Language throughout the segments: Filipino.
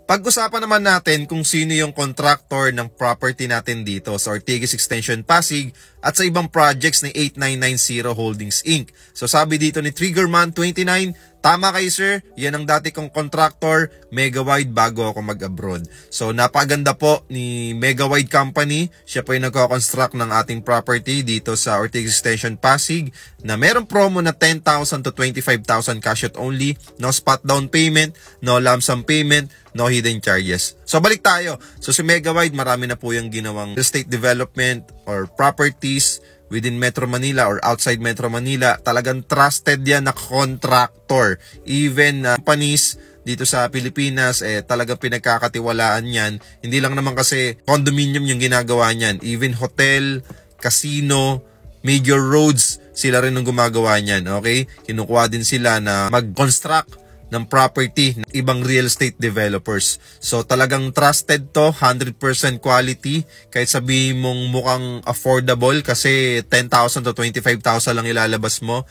Pag-usapan naman natin kung sino yung contractor ng property natin dito sa Ortigas Extension Pasig at sa ibang projects ni 8990 Holdings Inc. So sabi dito ni Triggerman29, tama kayo sir, yan ang dati kong contractor, Megawide bago ako mag-abroad. So napaganda po ni Megawide Company, siya po yung nagko-construct ng ating property dito sa Ortigas Extension Pasig na merong promo na 10,000 to 25,000 cash out only, no spot down payment, no lump sum payment, no hidden charges. So balik tayo. So si Megawide, marami na po yung ginawang real estate development or properties within Metro Manila or outside Metro Manila. Talagang trusted yan na contractor. Even companies dito sa Pilipinas, talagang pinagkakatiwalaan yan. Hindi lang naman kasi condominium yung ginagawa niyan. Even hotel, casino, major roads, sila rin ang gumagawa niyan. Okay? Kinukuha din sila na mag-construct ng property ng ibang real estate developers. So talagang trusted to, 100% quality. Kahit sabihin mong mukhang affordable kasi 10,000 to 25,000 lang ilalabas mo.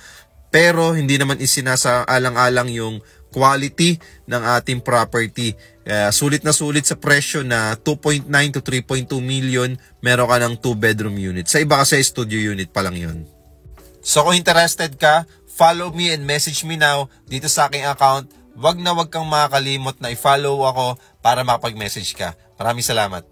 Pero hindi naman isinasaalang-alang yung quality ng ating property. Sulit na sulit sa presyo na 2.9 to 3.2 million, meron ka ng 2-bedroom unit. Sa iba kasi studio unit pa lang yun. So kung interested ka, follow me and message me now dito sa aking account. Wag na wag kang makakalimot na i-follow ako para makapag-message ka. Maraming salamat.